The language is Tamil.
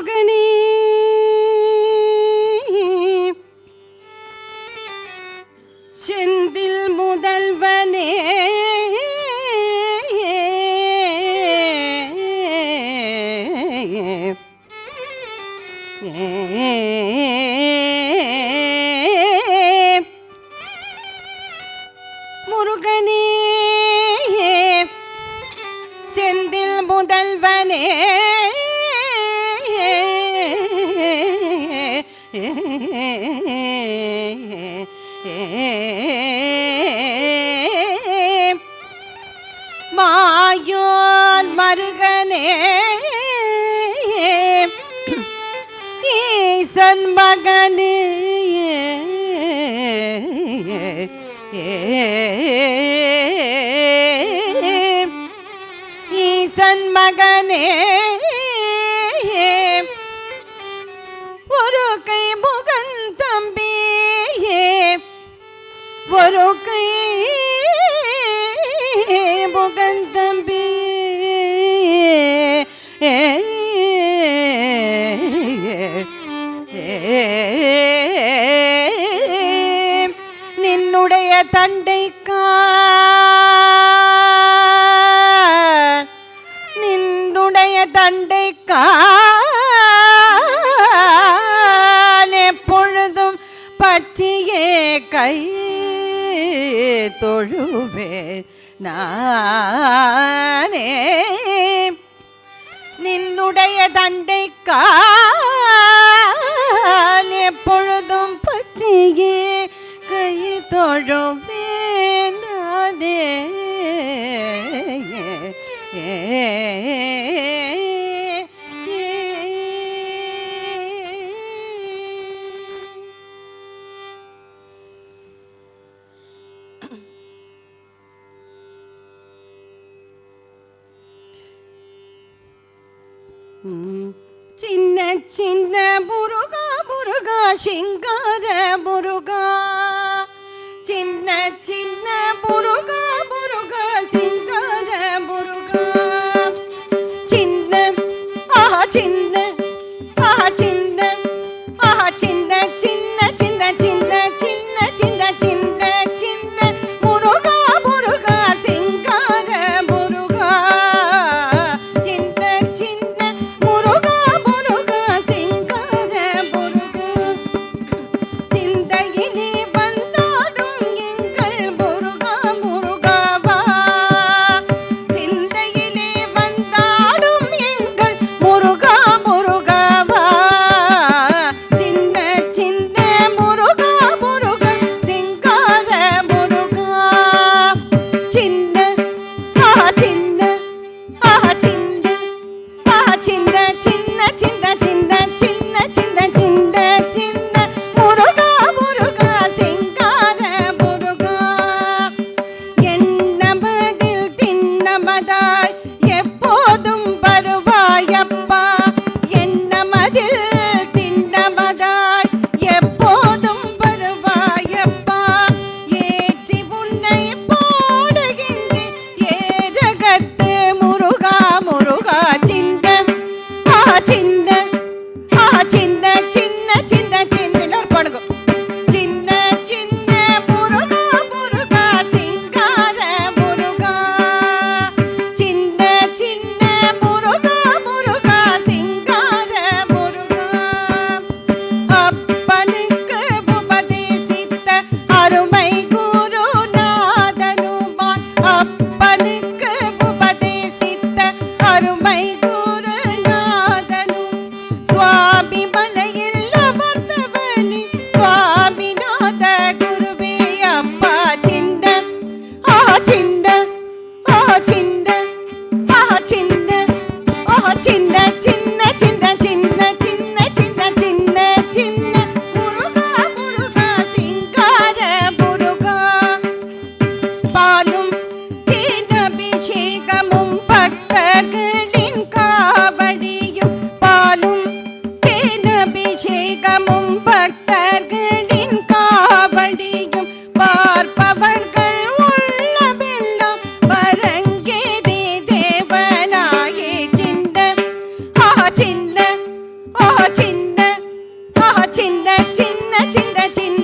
முருகனே செந்தில் முதல்வனே முருகனே செந்தில் முதல்வனே மாயோன் மருகனே ஈசன் மகனே ஈசன் மகனே ஒரு கை முகந்தம்பி ஒரு கை முகந்தம்பி நின்னுடைய தண்டைக்கா நின்னுடைய தண்டைக்கா எப்பொழுதும் பற்றியே கை தொழுவே நானே நின்னுடைய தண்டைக்கால் எப்பொழுதும் பற்றியே கை தொழுவே நானே சின்ன சின்ன முருகா முருகா சிங்கார முருகா சின்ன சின்ன முருகா முருகா சிங்கார முருகா சின்ன ஆஹா சின்ன ஆஹா சின்ன ஆஹா சின்ன சின்ன சின்ன சின்ன சின்ன சின்ன சின்ன சின்ன முருகா முருகா சிங்கார முருகா சின்ன சின்ன முருகா முருகா சிங்கார முருகா சிந்தையிலே வந்தாடும் எங்கள் முருகா முருகாவா சிந்தையிலே வந்தாடும் எங்கள் முருகா முருகாவா சின்ன சின்ன முருகா முருகா சிங்கார முருகா சின்ன ஆஹா சின்ன ஆஹா சின்ன ஆஹா சின்ன சின்ன சின்ன சின்ன சின்ன சின்ன சின்ன சின்ன முருகா முருகா சிங்கார முருகா எண்ணமதில் திண்ணமதாய் எப்போதும் வருவாயப்பா எண்ணமதில் திண்ணமதாய் எப்போதும் வருவாயப்பா ஏற்றி உன்னை பாடுகின்றேன் ஏரகத்து முருகா முருகா சின்ன ஆஹா சின்ன ஆஹா சின்ன சின்ன சின்ன சின்ன எல்லாரும் பாடுங்க சின்ன சின்ன முருகா முருகா சிங்கார முருகா சின்ன சின்ன முருகா முருகா சிங்கார முருகா அப்பனுக்கு உபதேசித்த அருமை குருநாதனுமாய் அப்பனுக்கு உபதேசித்த அருமை குருநாதனும் சுவாமி மலையில் அமர்ந்தவனே சுவாமிநாத குருவே அப்பா சின்ன ஆஹா சின்ன ஆஹா சின்ன ஆஹா சின்ன ஆஹா சின்ன சின்ன சின்ன சின்ன சின்ன சின்ன சின்ன சின்ன முருகா முருகா சிங்கார முருகா பாலும் தேனபிஷேகமும் பக்தர்களின் காவடியும் பாலும் தேனபிஷேகமும் பக்தர்களின் காவடியும் பார்ப்பவர்கள் உள்ளமெல்லாம் பரங்கேரி தேவனாயே சின்ன ஆஹா சின்ன சின்ன சின்ன சின்ன சின்ன சின்ன